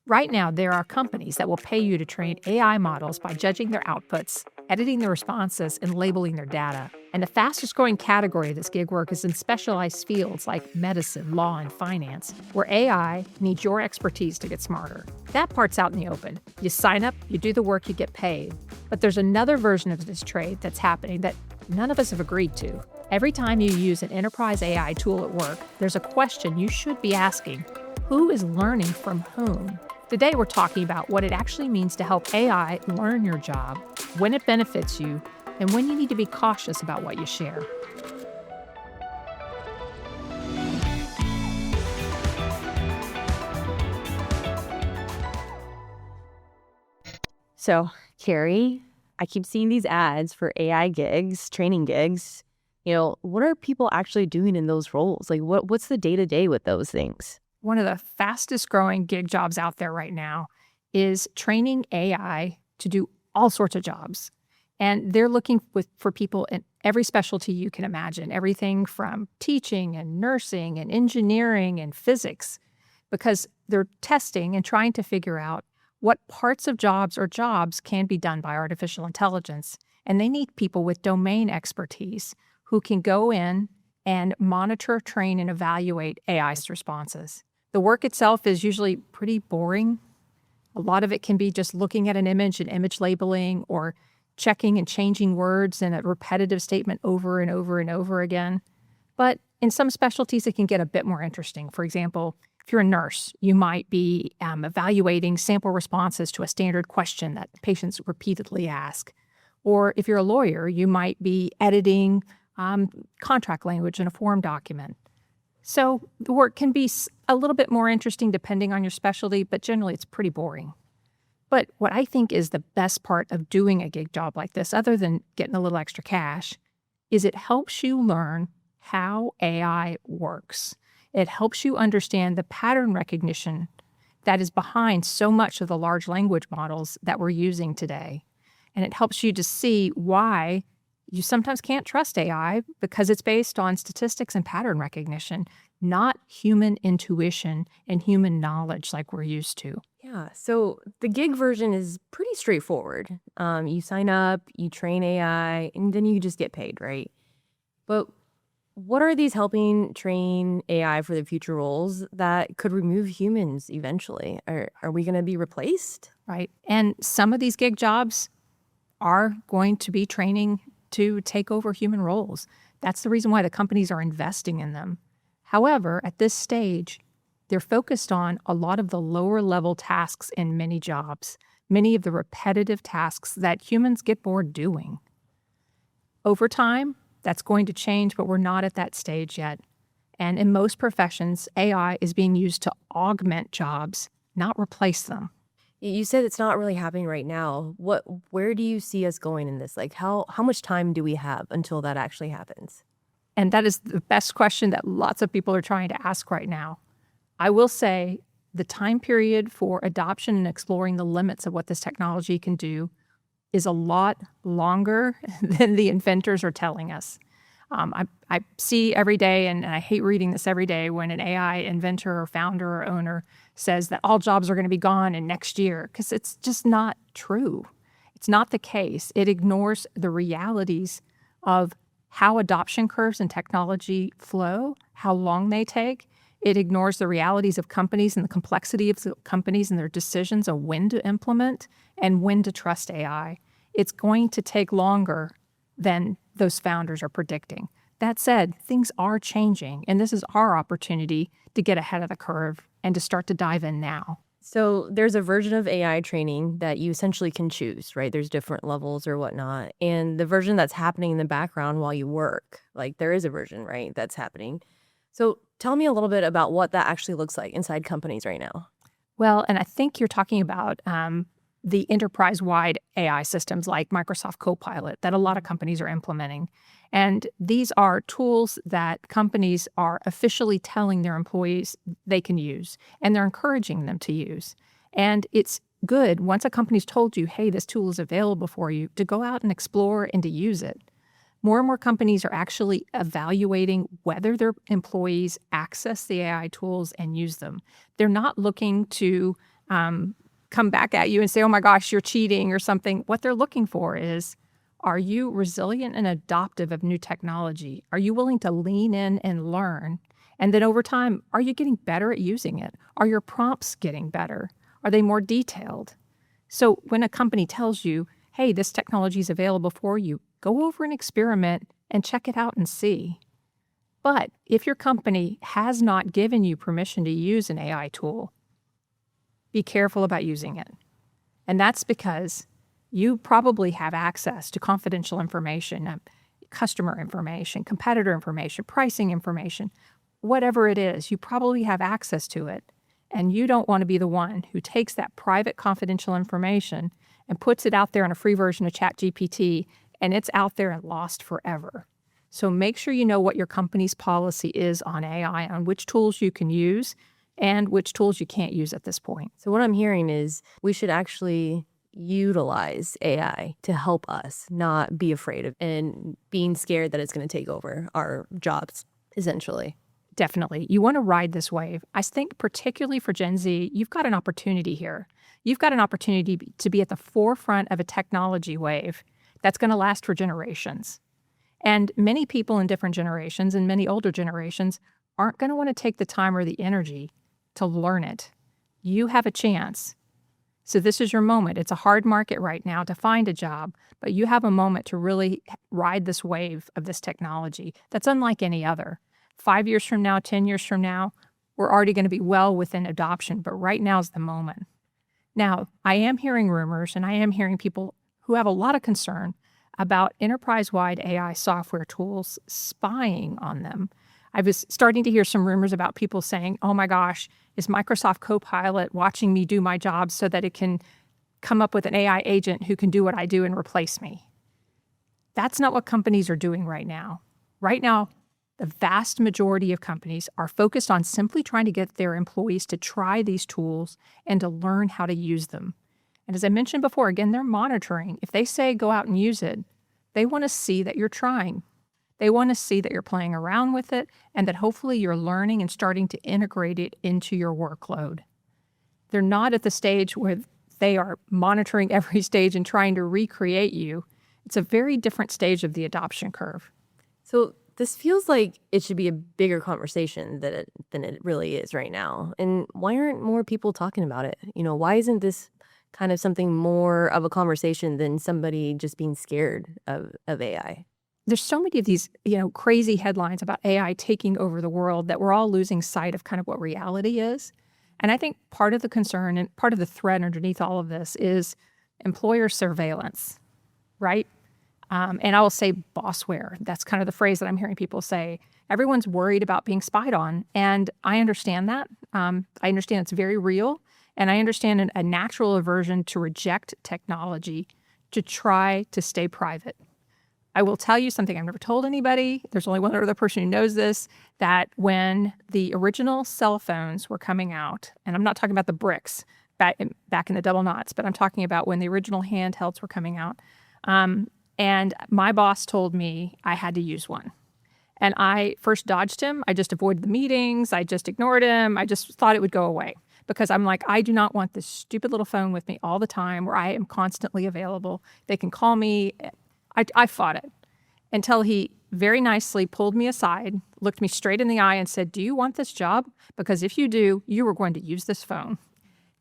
Right now, there are companies that will pay you to train AI models by judging their outputs, editing their responses, and labeling their data. And the fastest growing category of this gig work is in specialized fields like medicine, law, and finance, where AI needs your expertise to get smarter. That part's out in the open. You sign up, you do the work, you get paid. But there's another version of this trade that's happening that none of us have agreed to. Every time you use an enterprise AI tool at work, there's a question you should be asking: who is learning from whom? Today, we're talking about what it actually means to help AI learn your job, when it benefits you, and when you need to be cautious about what you share. So, Carrie, I keep seeing these ads for AI gigs, training gigs. What are people actually doing in those roles? Like, what's the day-to-day with those things? One of the fastest growing gig jobs out there right now is training AI to do all sorts of jobs. And they're looking for people in every specialty you can imagine, everything from teaching and nursing and engineering and physics, because they're testing and trying to figure out what parts of jobs can be done by artificial intelligence. And they need people with domain expertise who can go in and monitor, train, and evaluate AI's responses. The work itself is usually pretty boring. A lot of it can be just looking at an image and image labeling, or checking and changing words in a repetitive statement over and over and over again. But in some specialties, it can get a bit more interesting. For example, if you're a nurse, you might be evaluating sample responses to a standard question that patients repeatedly ask. Or if you're a lawyer, you might be editing contract language in a form document. So the work can be a little bit more interesting depending on your specialty, but generally it's pretty boring. But what I think is the best part of doing a gig job like this, other than getting a little extra cash, is it helps you learn how AI works. It helps you understand the pattern recognition that is behind so much of the large language models that we're using today. And it helps you to see why you sometimes can't trust AI, because it's based on statistics and pattern recognition, not human intuition and human knowledge like we're used to. Yeah, so the gig version is pretty straightforward. You sign up, you train AI, and then you just get paid, right? But what are these helping train AI for the future roles that could remove humans eventually? Are we going to be replaced? Right. And some of these gig jobs are going to be training to take over human roles. That's the reason why the companies are investing in them. However, at this stage, they're focused on a lot of the lower level tasks in many jobs, many of the repetitive tasks that humans get bored doing. Over time, that's going to change, but we're not at that stage yet. And in most professions, AI is being used to augment jobs, not replace them. You said it's not really happening right now. Where do you see us going in this? Like, how much time do we have until that actually happens? And that is the best question that lots of people are trying to ask right now. I will say the time period for adoption and exploring the limits of what this technology can do is a lot longer than the inventors are telling us. I see every day, and I hate reading this every day, when an AI inventor or founder or owner says that all jobs are going to be gone in next year, because it's just not true. It's not the case. It ignores the realities of how adoption curves in technology flow, how long they take. It ignores the realities of companies and the complexity of the companies and their decisions of when to implement and when to trust AI. It's going to take longer than those founders are predicting. That said, things are changing, and this is our opportunity to get ahead of the curve and to start to dive in now. So there's a version of AI training that you essentially can choose, right? There's different levels or whatnot. And the version that's happening in the background while you work, like there is a version, right, that's happening. So tell me a little bit about what that actually looks like inside companies right now. Well, and I think you're talking about the enterprise-wide AI systems like Microsoft Copilot that a lot of companies are implementing. And these are tools that companies are officially telling their employees they can use, and they're encouraging them to use. And it's good, once a company's told you, hey, this tool is available for you, to go out and explore and to use it. More and more companies are actually evaluating whether their employees access the AI tools and use them. They're not looking to come back at you and say, oh my gosh, you're cheating or something. What they're looking for is, are you resilient and adaptive of new technology? Are you willing to lean in and learn? And then over time, are you getting better at using it? Are your prompts getting better? Are they more detailed? So when a company tells you, hey, this technology is available for you, go over and experiment and check it out and see. But if your company has not given you permission to use an AI tool, be careful about using it. And that's because you probably have access to confidential information, customer information, competitor information, pricing information, whatever it is, you probably have access to it. And you don't want to be the one who takes that private confidential information and puts it out there in a free version of ChatGPT, and it's out there and lost forever. So make sure you know what your company's policy is on AI, on which tools you can use and which tools you can't use at this point. So what I'm hearing is we should actually utilize AI to help us, not be afraid of and being scared that it's going to take over our jobs, essentially. Definitely. You want to ride this wave. I think particularly for Gen Z, you've got an opportunity here. You've got an opportunity to be at the forefront of a technology wave that's going to last for generations. And many people in different generations and many older generations aren't going to want to take the time or the energy to learn it. You have a chance. So this is your moment. It's a hard market right now to find a job, but you have a moment to really ride this wave of this technology that's unlike any other. 5 years from now, 10 years from now, we're already going to be well within adoption, but right now is the moment. Now, I am hearing rumors and I am hearing people who have a lot of concern about enterprise-wide AI software tools spying on them. I was starting to hear some rumors about people saying, oh my gosh, is Microsoft Copilot watching me do my job so that it can come up with an AI agent who can do what I do and replace me? That's not what companies are doing right now. Right now, the vast majority of companies are focused on simply trying to get their employees to try these tools and to learn how to use them. And as I mentioned before, again, they're monitoring. If they say go out and use it, they want to see that you're trying. They want to see that you're playing around with it and that hopefully you're learning and starting to integrate it into your workload. They're not at the stage where they are monitoring every stage and trying to recreate you. It's a very different stage of the adoption curve. So this feels like it should be a bigger conversation than it really is right now. And why aren't more people talking about it? Why isn't this kind of something more of a conversation than somebody just being scared of AI? There's so many of these, crazy headlines about AI taking over the world that we're all losing sight of kind of what reality is. And I think part of the concern and part of the threat underneath all of this is employer surveillance, right? And I will say bossware. That's kind of the phrase that I'm hearing people say. Everyone's worried about being spied on. And I understand that. I understand it's very real. And I understand a natural aversion to reject technology to try to stay private. I will tell you something I've never told anybody. There's only one other person who knows this, that when the original cell phones were coming out, and I'm not talking about the bricks back in the double knots, but I'm talking about when the original handhelds were coming out. And my boss told me I had to use one. And I first dodged him. I just avoided the meetings. I just ignored him. I just thought it would go away because I'm like, I do not want this stupid little phone with me all the time where I am constantly available. They can call me. I fought it until he very nicely pulled me aside, looked me straight in the eye and said, do you want this job? Because if you do, you are going to use this phone.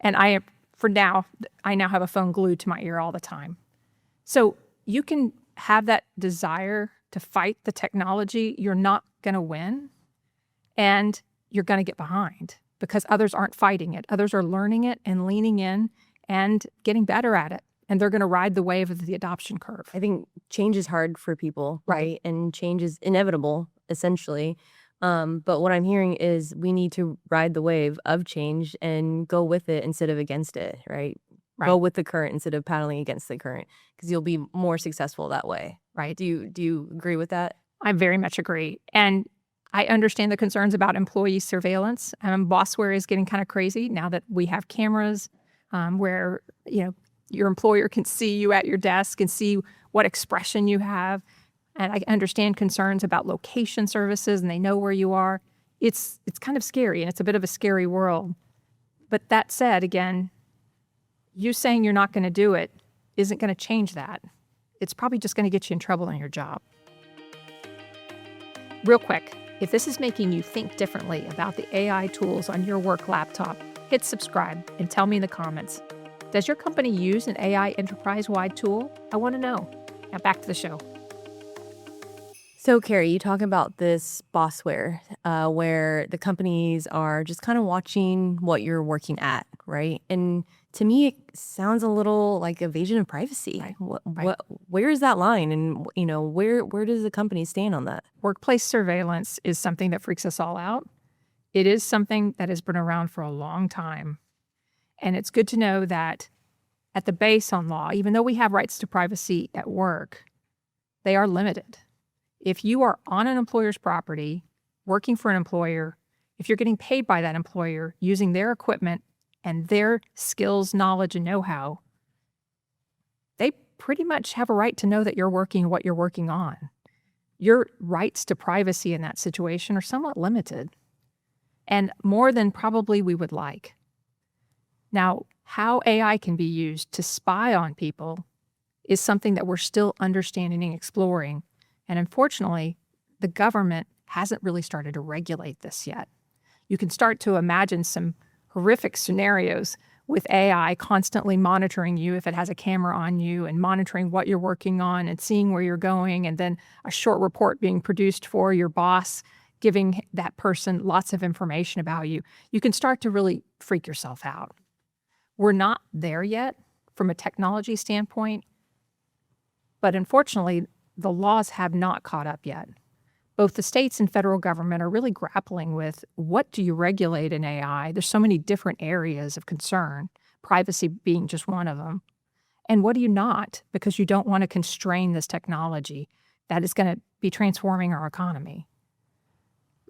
And I now have a phone glued to my ear all the time. So you can have that desire to fight the technology. You're not going to win, and you're going to get behind because others aren't fighting it. Others are learning it and leaning in and getting better at it, and they're going to ride the wave of the adoption curve. I think change is hard for people, right? And change is inevitable, essentially. But what I'm hearing is we need to ride the wave of change and go with it instead of against it, right? Go with the current instead of paddling against the current because you'll be more successful that way. Right. Do you agree with that? I very much agree. And I understand the concerns about employee surveillance. Bossware is getting kind of crazy now that we have cameras where, your employer can see you at your desk and see what expression you have. And I understand concerns about location services and they know where you are. It's kind of scary and it's a bit of a scary world. But that said, again, You saying you're not going to do it isn't going to change that. It's probably just going to get you in trouble in your job. Real quick, if this is making you think differently about the AI tools on your work laptop, hit subscribe and tell me in the comments. Does your company use an AI enterprise-wide tool? I want to know. Now back to the show. So, Carey, you talk about this bossware where the companies are just kind of watching what you're working at, right? And to me, it sounds a little like evasion of privacy. Right. Where is that line? And, where does the company stand on that? Workplace surveillance is something that freaks us all out. It is something that has been around for a long time. And it's good to know that at the base on law, even though we have rights to privacy at work, they are limited. If you are on an employer's property, working for an employer, if you're getting paid by that employer using their equipment and their skills, knowledge, and know-how, they pretty much have a right to know that you're working what you're working on. Your rights to privacy in that situation are somewhat limited, and more than probably we would like. Now, how AI can be used to spy on people is something that we're still understanding and exploring. And unfortunately, the government hasn't really started to regulate this yet. You can start to imagine some horrific scenarios with AI constantly monitoring you if it has a camera on you and monitoring what you're working on and seeing where you're going, and then a short report being produced for your boss, giving that person lots of information about you. You can start to really freak yourself out. We're not there yet from a technology standpoint, but unfortunately, the laws have not caught up yet. Both the states and federal government are really grappling with what do you regulate in AI? There's so many different areas of concern, privacy being just one of them. And what do you not? Because you don't want to constrain this technology that is going to be transforming our economy.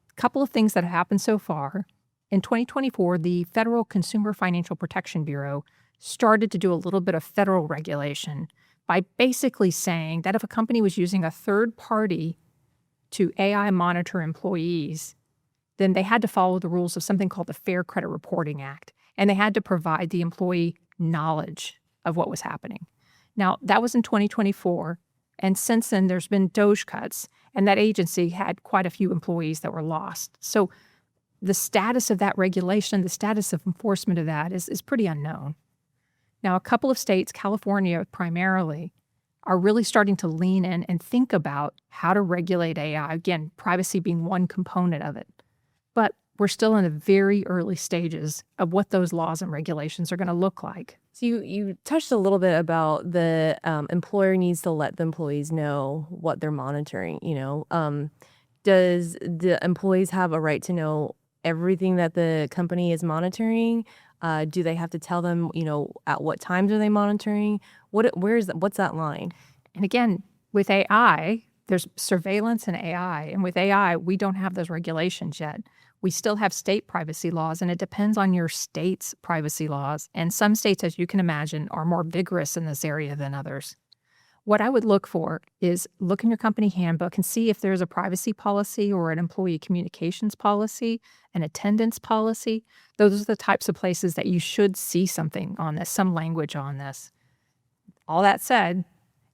A couple of things that have happened so far. In 2024, the Federal Consumer Financial Protection Bureau started to do a little bit of federal regulation by basically saying that if a company was using a third party to AI monitor employees, then they had to follow the rules of something called the Fair Credit Reporting Act, and they had to provide the employee knowledge of what was happening. Now, that was in 2024, and since then there's been DOGE cuts, and that agency had quite a few employees that were lost. So the status of that regulation, the status of enforcement of that is pretty unknown. Now, a couple of states, California primarily, are really starting to lean in and think about how to regulate AI. Again, privacy being one component of it. But we're still in the very early stages of what those laws and regulations are going to look like. So you touched a little bit about the employer needs to let the employees know what they're monitoring. Does the employees have a right to know everything that the company is monitoring? Do they have to tell them, at what times are they monitoring? What's that line? And again, with AI, there's surveillance in AI. And with AI, we don't have those regulations yet. We still have state privacy laws, and it depends on your state's privacy laws. And some states, as you can imagine, are more vigorous in this area than others. What I would look for is look in your company handbook and see if there's a privacy policy or an employee communications policy, an attendance policy. Those are the types of places that you should see something on this, some language on this. All that said,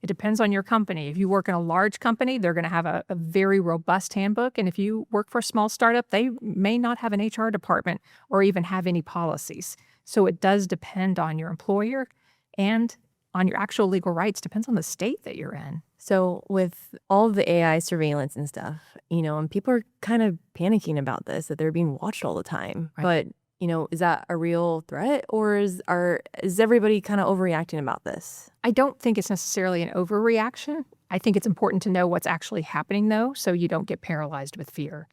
it depends on your company. If you work in a large company, they're going to have a very robust handbook. And if you work for a small startup, they may not have an HR department or even have any policies. So it does depend on your employer and on your actual legal rights, depends on the state that you're in. So with all of the AI surveillance and stuff, and people are kind of panicking about this, that they're being watched all the time. Right. But, is that a real threat, or is everybody kind of overreacting about this? I don't think it's necessarily an overreaction. I think it's important to know what's actually happening, though, so you don't get paralyzed with fear.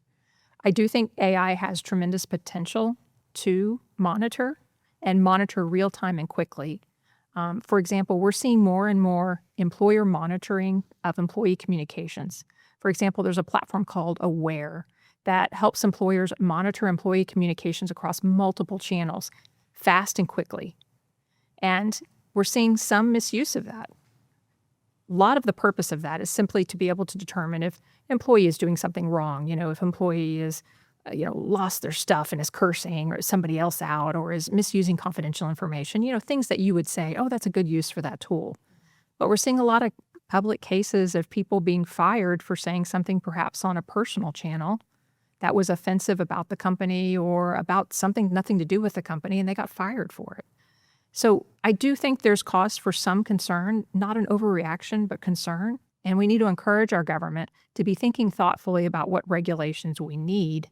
I do think AI has tremendous potential to monitor real time and quickly. For example, we're seeing more and more employer monitoring of employee communications. For example, there's a platform called Aware that helps employers monitor employee communications across multiple channels fast and quickly. And we're seeing some misuse of that. A lot of the purpose of that is simply to be able to determine if an employee is doing something wrong, if employee is lost their stuff and is cursing or somebody else out or is misusing confidential information, things that you would say, oh, that's a good use for that tool. But we're seeing a lot of public cases of people being fired for saying something perhaps on a personal channel that was offensive about the company or about something nothing to do with the company, and they got fired for it. So I do think there's cause for some concern, not an overreaction, but concern. And we need to encourage our government to be thinking thoughtfully about what regulations we need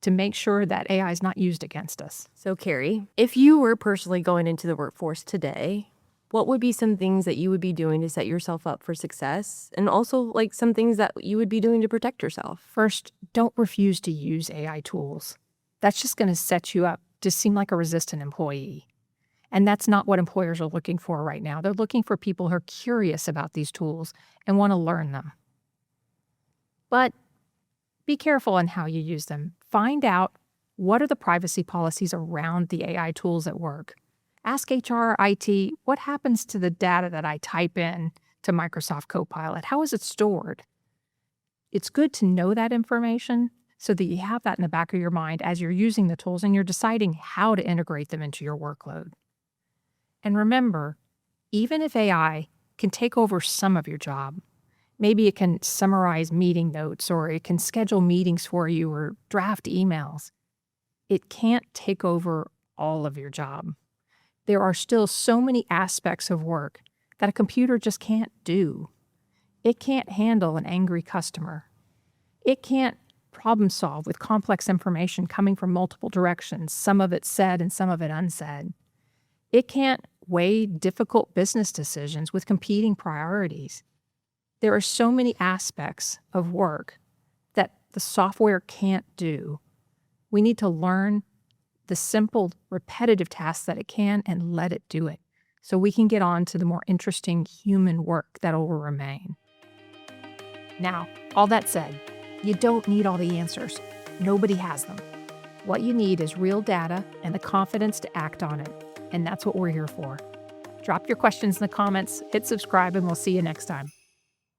to make sure that AI is not used against us. So, Carey, if you were personally going into the workforce today, what would be some things that you would be doing to set yourself up for success? And also, some things that you would be doing to protect yourself? First, don't refuse to use AI tools. That's just going to set you up to seem like a resistant employee. And that's not what employers are looking for right now. They're looking for people who are curious about these tools and want to learn them. But be careful in how you use them. Find out what are the privacy policies around the AI tools at work. Ask HR or IT, what happens to the data that I type in to Microsoft Copilot? How is it stored? It's good to know that information so that you have that in the back of your mind as you're using the tools and you're deciding how to integrate them into your workload. And remember, even if AI can take over some of your job, maybe it can summarize meeting notes or it can schedule meetings for you or draft emails, it can't take over all of your job. There are still so many aspects of work that a computer just can't do. It can't handle an angry customer. It can't problem solve with complex information coming from multiple directions, some of it said and some of it unsaid. It can't weigh difficult business decisions with competing priorities. There are so many aspects of work that the software can't do. We need to learn the simple, repetitive tasks that it can and let it do it so we can get on to the more interesting human work that will remain. Now, all that said, you don't need all the answers. Nobody has them. What you need is real data and the confidence to act on it. And that's what we're here for. Drop your questions in the comments, hit subscribe, and we'll see you next time.